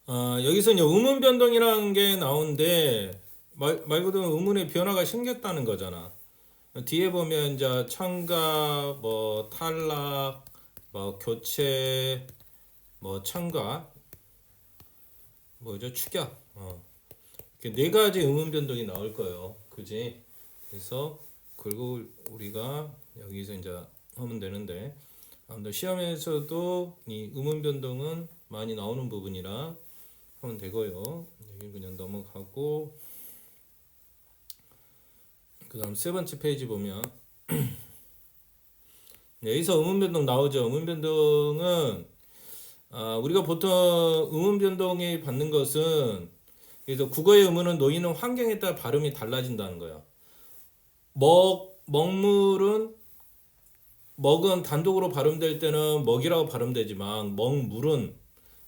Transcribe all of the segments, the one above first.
여기서 이제 음운 변동이라는 게 나오는데 말 그대로 음운의 변화가 생겼다는 거잖아. 뒤에 보면 이제 첨가, 뭐 탈락, 뭐 교체, 뭐 첨가, 뭐죠 축약, 이렇게 네 가지 음운 변동이 나올 거예요. 그지? 그래서 그리고 우리가 여기서 이제 하면 되는데 아무튼 시험에서도 이 음운 변동은 많이 나오는 부분이라 하면 되고요. 여기 그냥 넘어가고 그다음 세 번째 페이지 보면 여기서 음운 변동 나오죠. 음운 변동은 우리가 보통 음운 변동이 받는 것은 그래서 국어의 음운은 놓이는 환경에 따라 발음이 달라진다는 거야. 먹물은 먹은 단독으로 발음될 때는 먹이라고 발음되지만 먹물은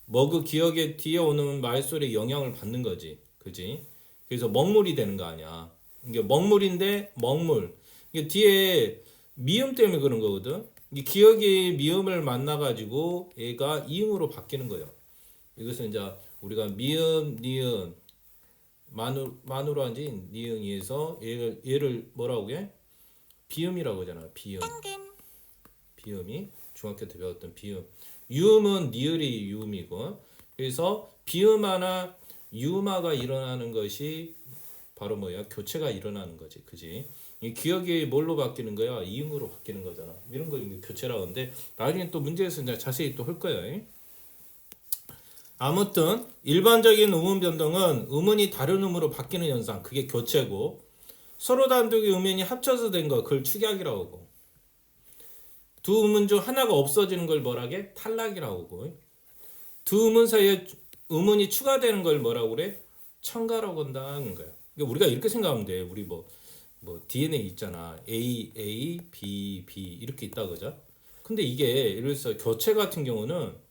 먹의 기억에 뒤에 오는 말소리에 영향을 받는 거지. 그지? 그래서 먹물이 되는 거 아니야. 이게 먹물인데 먹물. 이게 뒤에 미음 때문에 그런 거거든. 이 기억이 미음을 만나가지고 얘가 이음으로 바뀌는 거예요. 이것은 이제 우리가 미음, 니은, 만으로 한지 니은이에서 얘를 뭐라고 해? 비음이라고 하잖아. 비음. 비음이 중학교 때 배웠던 비음. 유음은 니을이 유음이고 그래서 비음하나 유음화가 일어나는 것이 바로 뭐야? 교체가 일어나는 거지. 그지? 이 기억이 뭘로 바뀌는 거야? 이음으로 바뀌는 거잖아. 이런 거 교체라고 하는데 나중에 또 문제에서 이제 자세히 또 할 거야. 아무튼 일반적인 음운 변동은 음운이 다른 음으로 바뀌는 현상 그게 교체고 서로 단독의 음운이 합쳐서 된 거 그걸 축약이라고 하고 두 음운 중 하나가 없어지는 걸 뭐라게? 탈락이라고 하고 두 음운 사이에 음운이 추가되는 걸 뭐라고 그래? 첨가라고 한다는 거야. 그러니까 우리가 이렇게 생각하면 돼. 우리 뭐 DNA 있잖아. A, B, B 이렇게 있다 그죠? 근데 이게 예를 들어서 교체 같은 경우는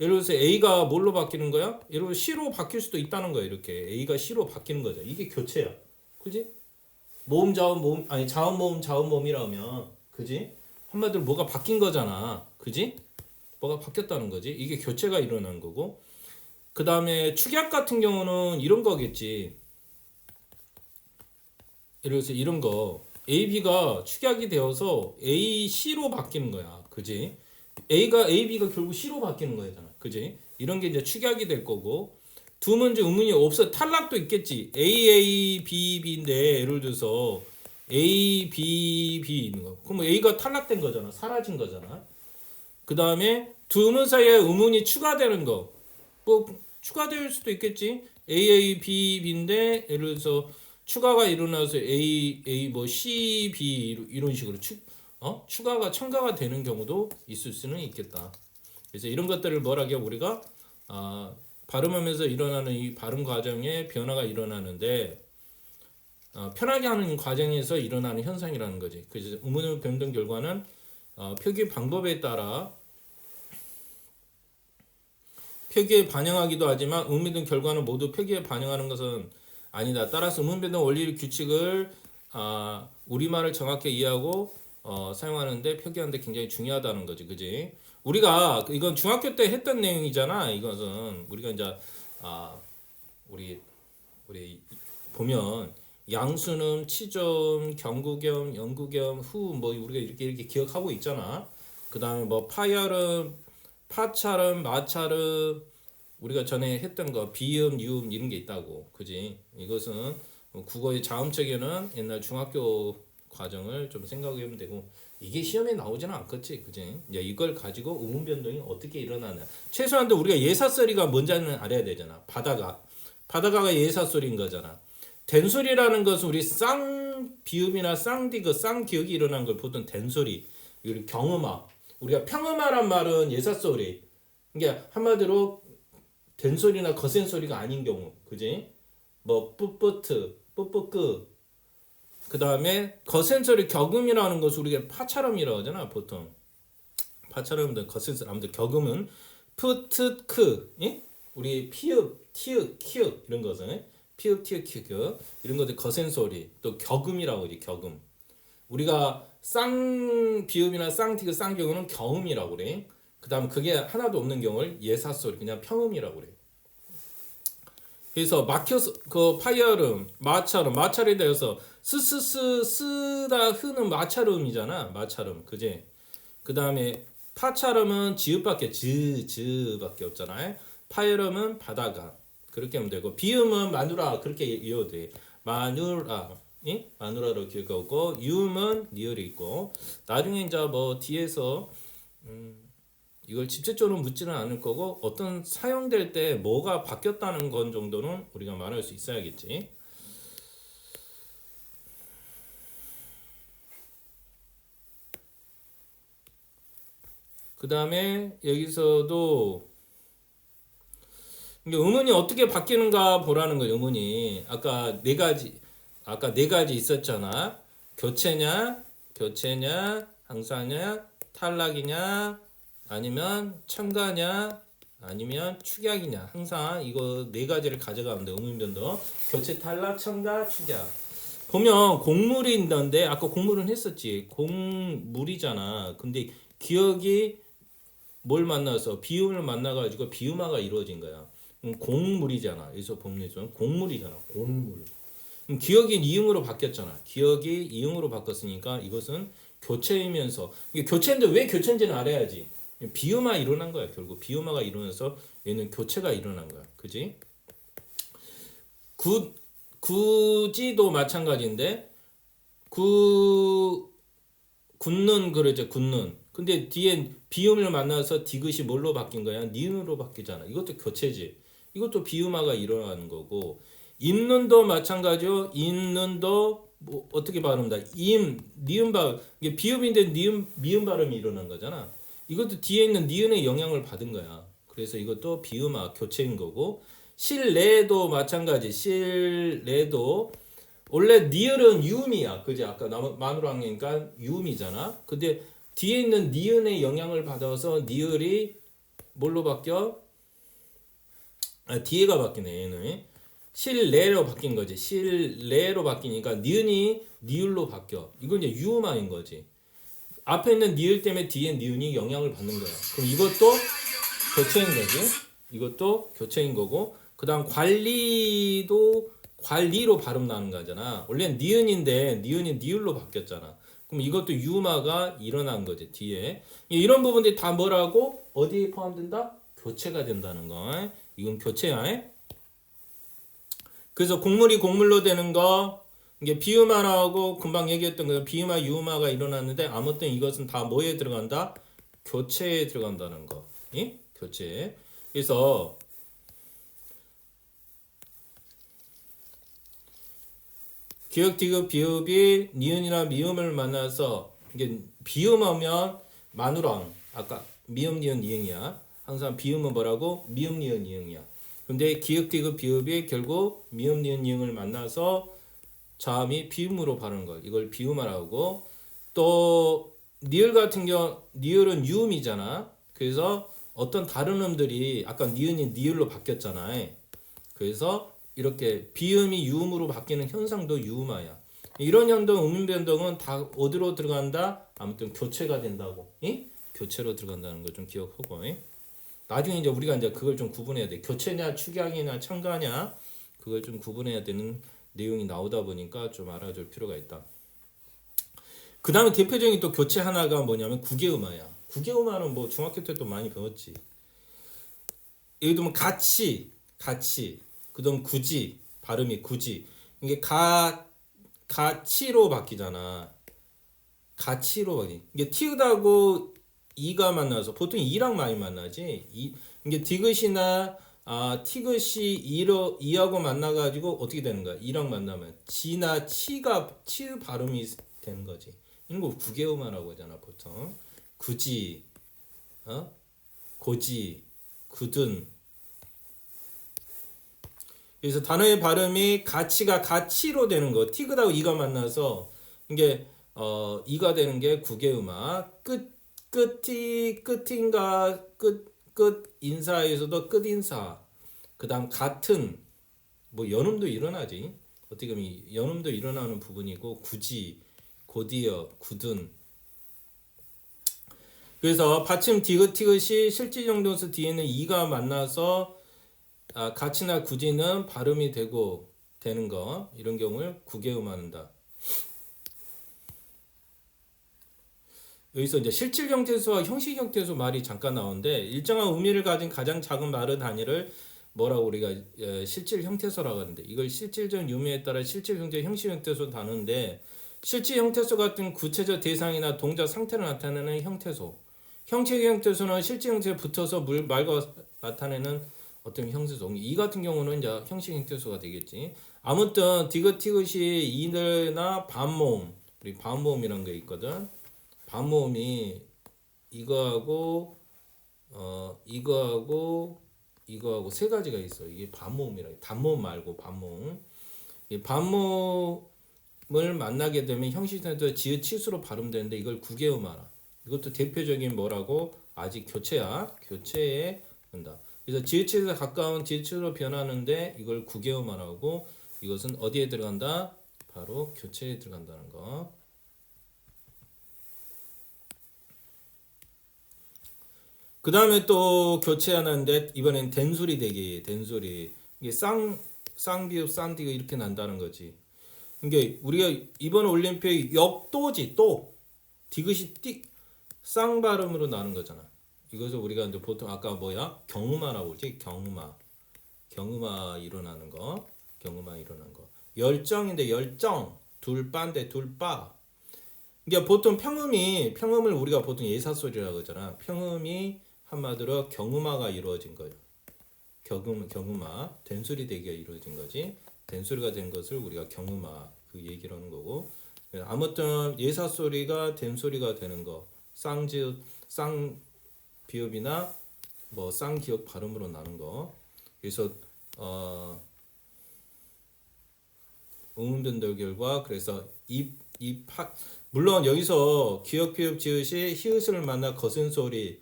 예를 들어서 A가 뭘로 바뀌는 거야? 예를 들어서 C로 바뀔 수도 있다는 거야. 이렇게 A가 C로 바뀌는 거죠. 이게 교체야. 그지? 모음 자음 모음 아니 자음 모음 자음 모음이라면 그지? 한마디로 뭐가 바뀐 거잖아. 그지? 뭐가 바뀌었다는 거지. 이게 교체가 일어난 거고. 그 다음에 축약 같은 경우는 이런 거겠지. 예를 들어서 이런 거 A, B가 축약이 되어서 A, C로 바뀌는 거야. 그지? A, B가 결국 C로 바뀌는 거잖아. 그지? 이런 게 이제 축약이 될 거고 두 문제 의문이 없어 탈락도 있겠지. A, B, B인데 예를 들어서 A, B 있는 거. 그럼 A가 탈락된 거잖아. 사라진 거잖아. 그 다음에 두 의문 사이에 의문이 추가되는 거. 뭐 추가될 수도 있겠지. B인데 예를 들어서 추가가 일어나서 A 뭐 C, B 이런 식으로 추가가 첨가가 되는 경우도 있을 수는 있겠다. 그래서 이런 것들을 뭐라고 우리가 발음하면서 일어나는 이 발음 과정에 변화가 일어나는데 편하게 하는 과정에서 일어나는 현상이라는 거지. 그래서 음운 변동 결과는 표기 방법에 따라 표기에 반영하기도 하지만 음운 변동 결과는 모두 표기에 반영하는 것은 아니다. 따라서 음운 변동 원리 규칙을 우리말을 정확히 이해하고 사용하는데 표기하는데 굉장히 중요하다는 거지, 그지? 우리가 이건 중학교 때 했던 내용이잖아. 이것은 우리가 이제 우리 보면 양수음, 치조음, 경구겸, 연구겸, 후음 뭐 우리가 이렇게 기억하고 있잖아. 그 다음에 뭐 파열음, 파찰음, 마찰음 우리가 전에 했던 거 비음, 유음 이런 게 있다고, 그지? 이것은 국어의 자음책에는 옛날 중학교 과정을 좀 생각하면 되고 이게 시험에 나오지는 않겠지, 그지? 이제 이걸 가지고 음운 변동이 어떻게 일어나냐. 최소한도 우리가 예사소리가 뭔지는 알아야 되잖아. 바다가가 예사소리인 거잖아. 된소리라는 것은 우리 쌍 비음이나 쌍디귿, 쌍기역이 일어난 걸 보통 된소리, 우리 경음화, 우리가 평음화란 말은 예사소리. 이게 한마디로 된소리나 거센소리가 아닌 경우, 그지? 뭐 뿌뿌트, 뿌뿌끄. 그 다음에 거센소리 격음이라는 것을 우리가 파차럼이라고 하잖아, 보통. 파차럼들 거센소리, 아무튼 격음은 푸트크, 예? 우리 피읍, 티읕, 키읔 이런 것은 피읍, 티읕, 키읔 이런 것들 거센소리, 또 격음이라고 하지, 격음. 우리가 쌍 비읍이나 쌍티그 쌍경우는 경음이라고 그래. 그 다음 그게 하나도 없는 경우를 예사소리 그냥 평음이라고 그래. 그래서 막혀서 그 파열음, 마찰이 되어서 쓰다 흐는 마찰음이잖아. 마찰음, 그지? 그 다음에 파찰음은 지읒밖에 즈밖에 없잖아요. 파열음은 바다가 그렇게 하면 되고 비음은 마누라 그렇게 이어도 돼. 마누라, 마누라로 기억하고 유음은 리얼이 있고 나중에 이제 뭐 뒤에서 이걸 직접적으로 묻지는 않을 거고 어떤 사용될 때 뭐가 바뀌었다는 건 정도는 우리가 말할 수 있어야겠지. 그 다음에 여기서도 음운이 어떻게 바뀌는가 보라는 거예요. 음운이 아까 네 가지 있었잖아. 교체냐, 항사냐, 탈락이냐, 아니면 첨가냐, 아니면 축약이냐. 항상 이거 네 가지를 가져가면 돼. 음운변도 교체, 탈락, 첨가, 축약. 보면 곡물이 있는데 아까 곡물은 했었지. 곡물이잖아. 근데 기억이 뭘 만나서 비음을 만나가지고 비음화가 이루어진 거야. 곡물이잖아. 여기서 보면 곡물이잖아. 곡물. 기억이 이응으로 바뀌었잖아. 기억이 이응으로 바뀌었으니까 이것은 교체이면서 이게 교체인데 왜 교체인지는 알아야지. 비음화 일어난 거야. 결국 비음화가 일어나서 얘는 교체가 일어난 거야. 그지? 굳이도 마찬가지인데 굳는 그러죠. 굳는. 근데 뒤에 비음을 만나서 디귿이 뭘로 바뀐 거야? 니은으로 바뀌잖아. 이것도 교체지. 이것도 비음화가 일어나는 거고 임는도 마찬가지요. 임는도 뭐 어떻게 발음다? 니은 발 이게 비음인데 미음 발음이 일어난 거잖아. 이것도 뒤에 있는 니은의 영향을 받은 거야. 그래서 이것도 비음화 교체인 거고 실내도 마찬가지. 실내도 원래 니을은 유음이야. 그지? 아까 마누라니까 유음이잖아. 근데 뒤에 있는 니은의 영향을 받아서 니을이 뭘로 바뀌어? 뒤에가 바뀌네. 얘는 실내로 바뀐 거지. 실내로 바뀌니까 니은이 니을로 바뀌어. 이건 이제 유음화인 거지. 앞에 있는 니을 때문에 뒤에 니은이 영향을 받는 거야. 그럼 이것도 교체인 거지. 이것도 교체인 거고 그다음 관리로 발음 나는 거잖아. 원래 니은인데 니은이 니을로 바뀌었잖아. 그럼 이것도 유음화가 일어난 거지. 뒤에 이런 부분들이 다 뭐라고 어디에 포함된다? 교체가 된다는 거. 이건 교체야. 그래서 곡물이 곡물로 되는 거 이게 비음화라고 금방 얘기했던 거 비음화 유음화가 일어났는데 아무튼 이것은 다 뭐에 들어간다? 교체에 들어간다는 거. 교체. 그래서 기역, 디귿, 비읍이 니은이나 미음을 만나서 이게 비음하면 마누랑 아까 미음, 니은, 이응이야. 항상 비음은 뭐라고? 미음, 니은, 이응이야. 근데 기역, 디귿, 비읍이 결국 미음, 니은, 이응을 만나서 자음이 비음으로 바르는 걸 이걸 비음하라고. 또 니을 같은 경우 니을은 유음이잖아. 그래서 어떤 다른 음들이 아까 니은이 니을로 바뀌었잖아. 그래서 이렇게 비음이 유음으로 바뀌는 현상도 유음화야. 이런 현동, 음인 변동은 다 어디로 들어간다? 아무튼 교체가 된다고. 교체로 들어간다는 거 좀 기억하고. 나중에 이제 우리가 이제 그걸 좀 구분해야 돼. 교체냐, 축약이냐, 첨가냐, 그걸 좀 구분해야 되는 내용이 나오다 보니까 좀 알아줄 필요가 있다. 그 다음에 대표적인 또 교체 하나가 뭐냐면 구개음화야. 구개음화는 뭐 중학교 때 또 많이 배웠지. 예를 들면 같이. 그다음 굳이 발음이 굳이 이게 가치로 바뀌잖아. 가치로 바뀌. 이게 티읕하고 이가 만나서 보통 이랑 많이 만나지. 이게 디귿이나 티귿이 이하고 만나가지고 어떻게 되는 거야? 이랑 만나면 지나 치 발음이 되는 거지. 이런 거 구개음화라고 하잖아 보통. 굳이, 고지, 굳은. 그래서 단어의 발음이 가치가 가치로 되는 거. 티귿하고 이가 만나서 이게 이가 되는 게 구개음화. 끝인가 끝 인사에서도 끝 인사. 그다음 같은 뭐 연음도 일어나지. 어떻게 보면 연음도 일어나는 부분이고 굳이, 곧이어, 굳은. 그래서 받침 디귿 티귿이 실질정동사 뒤에는 이가 만나서 가치나 구지는 발음이 되고 되는 거 이런 경우를 구개음한다. 여기서 이제 실질 형태수와 형식 형태수 말이 잠깐 나오는데 일정한 의미를 가진 가장 작은 말의 단위를 뭐라고 우리가 실질 형태수라고 하는데 이걸 실질적 유무에 따라 실질 형태, 형식 형태수 다루는데 실질 형태수 같은 구체적 대상이나 동작 상태를 나타내는 형태수. 형식 형태수는 실질 형태에 붙어서 말과 나타내는 어떤 형태수. 이 같은 경우는 이제 형식 형태수가 되겠지. 아무튼 디귿 이들나 반모음, 우리 반모음이라는 게 있거든. 반모음이 이거하고 이거하고 세 가지가 있어. 이게 반모음이라. 단모음 말고 반모음. 이 반모음을 만나게 되면 형식상도 지읒 치수로 발음되는데 이걸 구개음하라. 이것도 대표적인 뭐라고 아직 교체야. 교체에 한다. 그래서 지읒치수에 가까운 지읒치수로 변하는데 이걸 구개음하라고. 이것은 어디에 들어간다? 바로 교체에 들어간다는 거. 그 다음에 또 교체하는데 이번엔 된소리 대기, 된소리. 이게 쌍비읍, 쌍디귿 이렇게 난다는 거지. 이게 우리가 이번 올림픽 역도지 또 디귿이 쌍 발음으로 나는 거잖아. 이것을 우리가 이제 보통 아까 뭐야 경음아라고 그러지. 경음아 일어나는 거, 경음아 일어나는 거. 열정인데 열정, 둘빠인데 둘빠. 이게 보통 평음을 우리가 보통 예사소리라고 하잖아. 평음이 한마디로 경음아가 이루어진 거예요. 경음아, 된소리 대기가 이루어진 거지. 된소리가 된 것을 우리가 경음아 그 얘기를 하는 거고. 아무튼 예사소리가 된소리가 되는 거. 쌍비읍이나 뭐 쌍기역 발음으로 나는 거. 그래서 음음변돌결과 그래서 물론 여기서 기역 피읍 지읒이 히읗을 만나 거센 소리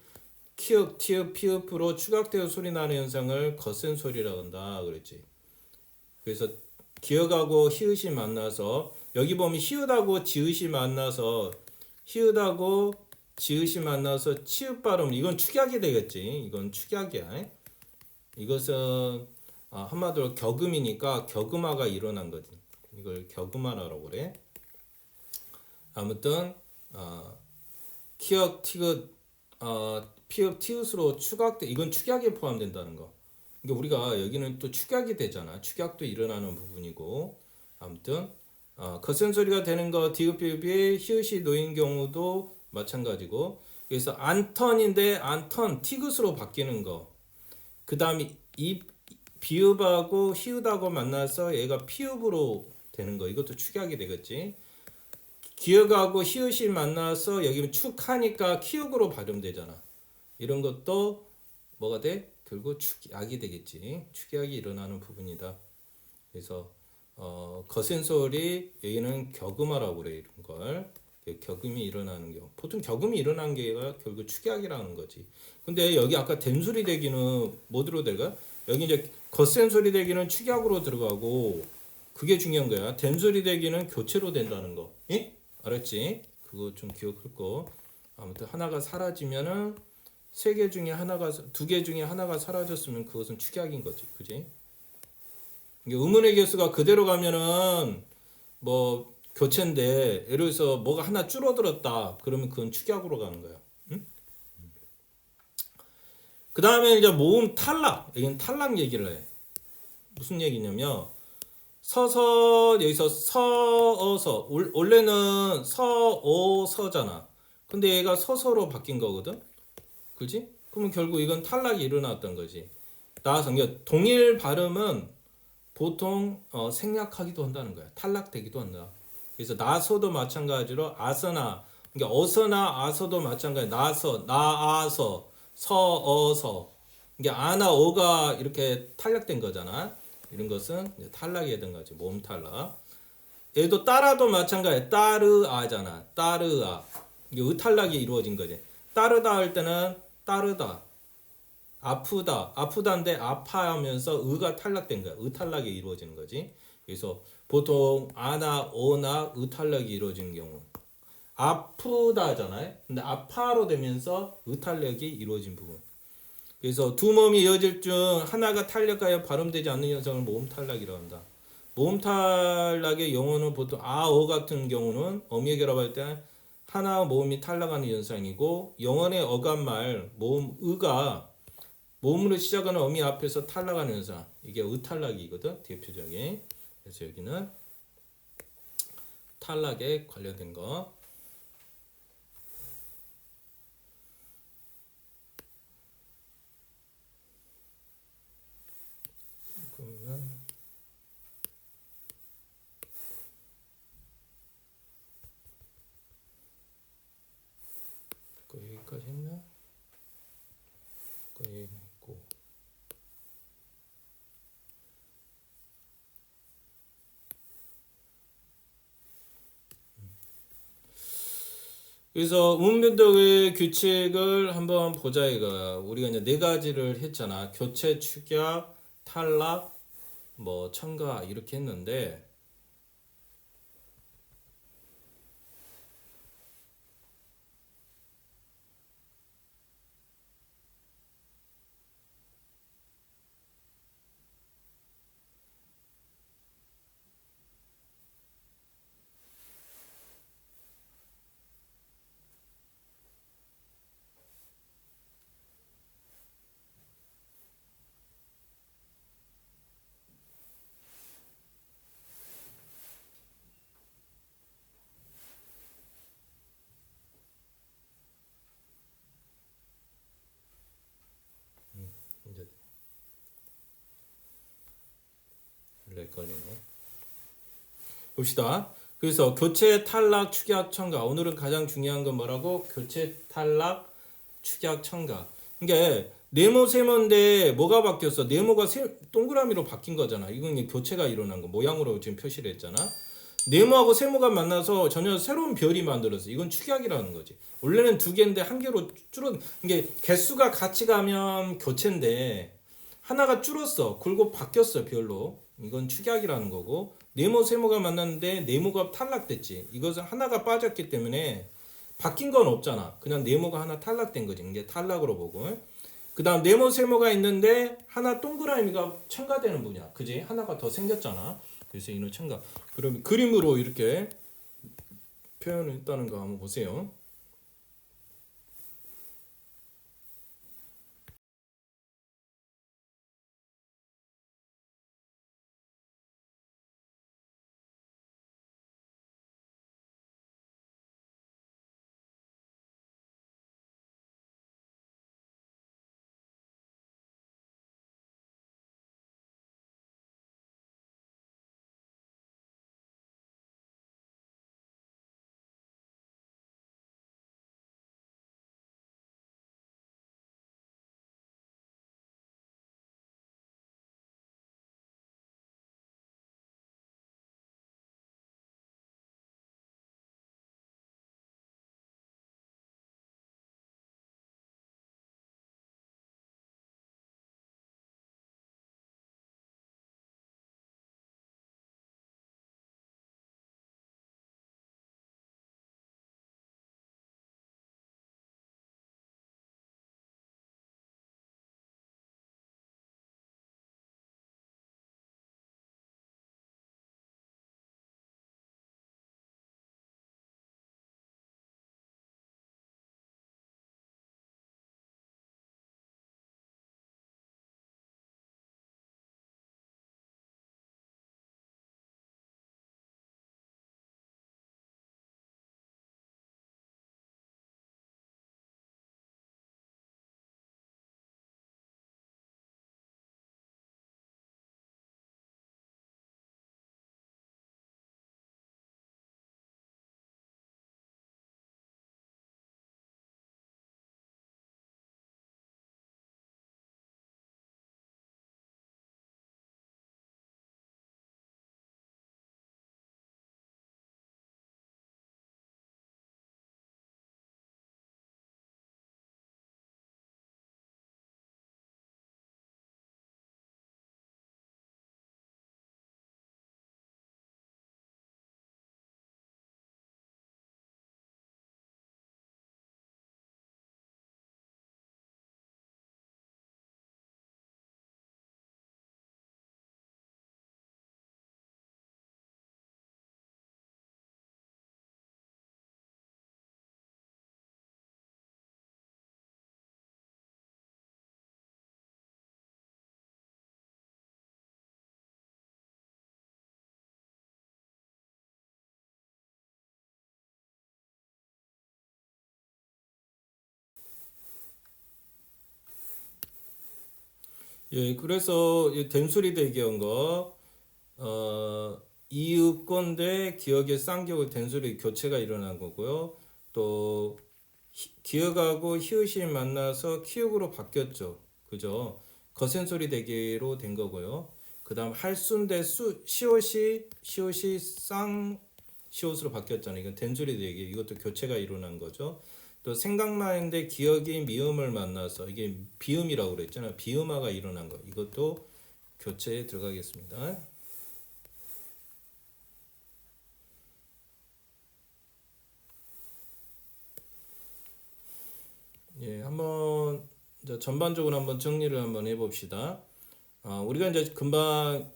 키읔 티읕 피읍으로 추각되어 소리 나는 현상을 거센 소리라고 한다 그랬지. 그래서 기역하고 히읗이 만나서 여기 보면 히읗하고 지읒이 만나서 치읒 발음 이건 축약이 되겠지. 이건 축약이야. 이것은 한마디로 격음이니까 격음화가 일어난 거지. 이걸 격음화라고 그래. 아무튼 키역 티귿 피읍 티읕으로 축약돼 이건 축약에 포함된다는 거. 그러니까 우리가 여기는 또 축약이 되잖아. 축약도 일어나는 부분이고. 아무튼 거센 소리가 되는 거 디귿 피읍이 히읗이 놓인 경우도 마찬가지고. 그래서 안턴인데 안턴 티귿으로 바뀌는 거. 그다음에 이 비읍하고 히읗하고 만나서 얘가 피읍으로 되는 거. 이것도 축약이 되겠지. 기역하고 히읗이 만나서 여기는 축하니까 키읔으로 발음되잖아. 이런 것도 뭐가 돼? 결국 축약이 되겠지. 축약이 일어나는 부분이다. 그래서 거센 소리 여기는 격음화라고 그래 이런 걸. 격음이 일어나는 경우. 보통 격음이 일어난 게가 결국 축약이라는 거지. 근데 여기 아까 된소리 대기는 뭐로 들어가? 여기 이제 거센 소리 대기는 축약으로 들어가고 그게 중요한 거야. 된소리 대기는 교체로 된다는 거. 예? 알았지? 그거 좀 기억할 거. 아무튼 하나가 사라지면은 세 개 중에 하나가 두 개 중에 하나가 사라졌으면 그것은 축약인 거지, 그지? 의문의 개수가 그대로 가면은 뭐 교체인데 예를 들어서 뭐가 하나 줄어들었다, 그러면 그건 축약으로 가는 거야. 응? 그 다음에 이제 모음 탈락, 여기는 탈락 얘기를 해. 무슨 얘기냐면 서서 여기서 서어서 원래는 서어서잖아. 근데 얘가 서서로 바뀐 거거든. 그지? 그러면 결국 이건 탈락이 일어났던 거지. 나와서 동일 발음은 보통 생략하기도 한다는 거야. 탈락되기도 한다. 그래서 나서도 마찬가지로 아서나 그러니까 어서나 아서도 마찬가지. 나서 나아서 서어서 그러니까 아나 어가 이렇게 탈락된 거잖아. 이런 것은 탈락이 된 거지. 모음 탈락. 얘도 따라도 마찬가지야. 따르아잖아. 따르아. 이게 의탈락이 이루어진 거지. 따르다 할 때는 따르다. 아프다. 아프다인데 아파하면서 의가 탈락된 거야. 의탈락이 이루어지는 거지. 그래서 보통 아나 어나 의탈락이 이루어지는 경우. 아프다잖아요. 근데 아파로 되면서 의탈락이 이루어진 부분. 그래서 두 몸이 이어질 중 하나가 탄력하여 발음되지 않는 현상을 모음 탈락이라고 한다. 모음 탈락의 영어는 보통 아어 같은 경우는 어미의 결합할 때 하나 모음이 탈락하는 현상이고 영어의 어간말 모음 의가 모음으로 시작하는 어미 앞에서 탈락하는 현상 이게 의탈락이거든 대표적인. 그래서 여기는 탈락에 관련된 거. 그러면 여기까지 했나? 여기 있고. 그래서 문변덕의 규칙을 한번 보자 이거야. 우리가 이제 네 가지를 했잖아. 교체, 축약, 탈락, 뭐 첨가 이렇게 했는데 이제 렉 걸리네. 봅시다. 그래서 교체, 탈락, 축약, 첨가. 오늘은 가장 중요한 건 뭐라고? 교체, 탈락, 축약, 첨가. 그러니까 네모 세모인데 뭐가 바뀌었어? 네모가 동그라미로 바뀐 거잖아. 이건 이제 교체가 일어난 거. 모양으로 지금 표시를 했잖아. 네모하고 세모가 만나서 전혀 새로운 별이 만들어서 이건 축약이라는 거지. 원래는 두 개인데 한 개로 줄어. 이게 개수가 같이 가면 교체인데 하나가 줄었어. 그리고 바뀌었어 별로. 이건 축약이라는 거고 네모 세모가 만났는데 네모가 탈락됐지. 이것은 하나가 빠졌기 때문에 바뀐 건 없잖아. 그냥 네모가 하나 탈락된 거지. 이게 탈락으로 보고. 그 다음 네모 세모가 있는데 하나 동그라미가 첨가되는 분이야. 그지? 하나가 더 생겼잖아. 그래서 이는 첨가. 그럼 그림으로 이렇게 표현했다는 거 한번 보세요. 예, 그래서 이 된소리 대기한 거, 이윽건대 기억의 쌍기역의 된소리 교체가 일어난 거고요. 또 기억하고 히읗이 만나서 키읔으로 바뀌었죠. 그죠? 거센소리 대기로 된 거고요. 그다음 할순대 시옷이 쌍 시옷으로 바뀌었잖아요. 이건 된소리 대기. 이것도 교체가 일어난 거죠. 또 생각나는데 기억이 미음을 만나서 이게 비음이라고 그랬잖아요. 비음화가 일어난 거. 이것도 교체에 들어가겠습니다. 예, 한번 이제 전반적으로 한번 정리를 한번 해봅시다. 우리가 이제 금방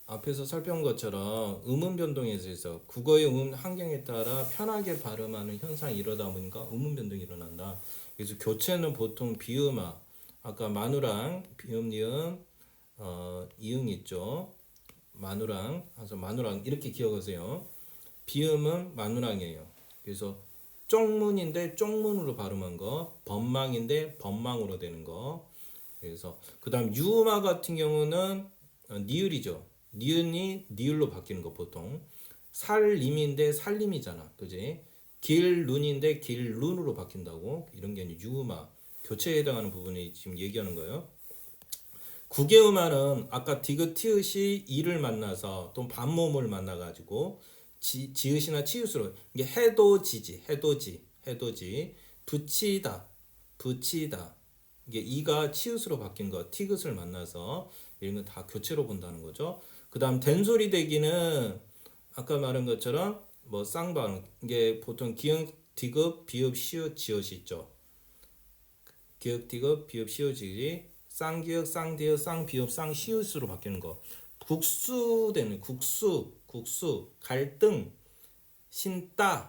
앞에서 살펴본 것처럼 음운 변동에 있어서 국어의 음 환경에 따라 편하게 발음하는 현상이 이러다 보니까 음운 변동이 일어난다. 그래서 교체는 보통 비음화, 아까 마누랑 비음 니은 이응 있죠. 마누랑 그래서 마누랑 이렇게 기억하세요. 비음은 마누랑이에요. 그래서 쪽문인데 쪽문으로 발음한 거, 법망인데 법망으로 되는 거. 그래서 그다음 유음화 같은 경우는 니을이죠. 니은이 니을로 바뀌는 거 보통. 살림인데 살림이잖아. 그지? 길룬인데 길룬으로 바뀐다고. 이런 게 유음화. 교체에 해당하는 부분이 지금 얘기하는 거예요. 국외음화는 아까 디귿 티읕이 이를 만나서 또 반모음을 만나가지고 지읒이나 치읓으로 이게 해도지 붙이다 이게 이가 치읓으로 바뀐 거 티귿을 만나서 이런 건 다 교체로 본다는 거죠. 그다음 된소리 대기는 아까 말한 것처럼 뭐 쌍방 이게 보통 기역 디귿 비읍 시읒 지읒이 있죠. 기역 디귿 비읍 시읒이 쌍기역 쌍디귿 쌍비읍 쌍시읒으로 바뀌는 거. 국수 되는 국수 갈등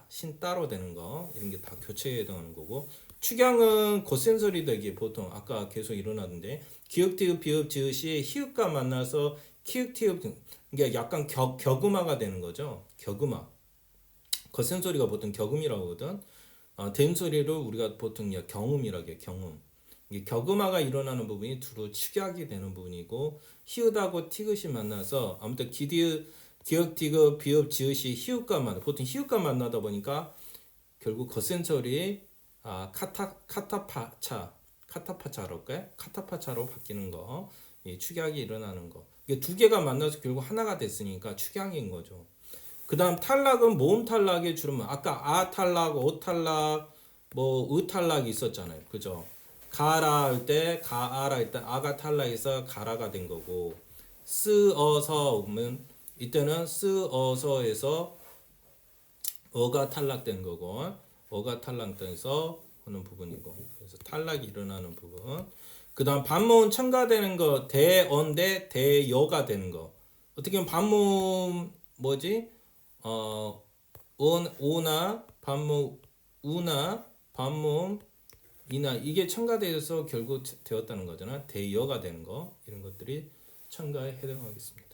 신따로 되는 거 이런 게 다 교체에 해당하는 거고. 축양은 겉센소리 되기 보통 아까 계속 일어나는데 기역 디귿 비읍 지읒이 히읗과 만나서 키읔 티읕 이게 약간 격음화가 되는 거죠. 격음화. 겉센소리가 보통 격음이라고 하거든. 된소리를 우리가 보통 경음이라고 해요. 경음. 이게 격음화가 일어나는 부분이 두루 축약이 되는 부분이고 히읗하고 티귿이 만나서 아무튼 기역 디귿 비읍 지읒이 히읗과 만나 보통 히읗과 만나다 보니까 결국 겉센소리 카타파차로 바뀌는 거. 이 축약이 일어나는 거. 이게 두 개가 만나서 결국 하나가 됐으니까 축약인 거죠. 그다음 탈락은 모음 탈락의 주름. 아까 아 탈락, 오 탈락, 뭐으 탈락이 있었잖아요. 그죠? 가라 할 때 가아라 할 때 아가 탈락해서 가라가 된 거고 쓰어서면 이때는 쓰어서에서 어가 탈락된 거고 어가 탈락돼서 하는 부분이고 그래서 탈락이 일어나는 부분. 그다음 반모음 첨가되는 거 대어인데 대여가 되는 거. 어떻게 보면 반모음 뭐지? 오나 반모음 우나 반모음 이나 이게 첨가되어서 결국 되었다는 거잖아. 대여가 되는 거 이런 것들이 첨가에 해당하겠습니다.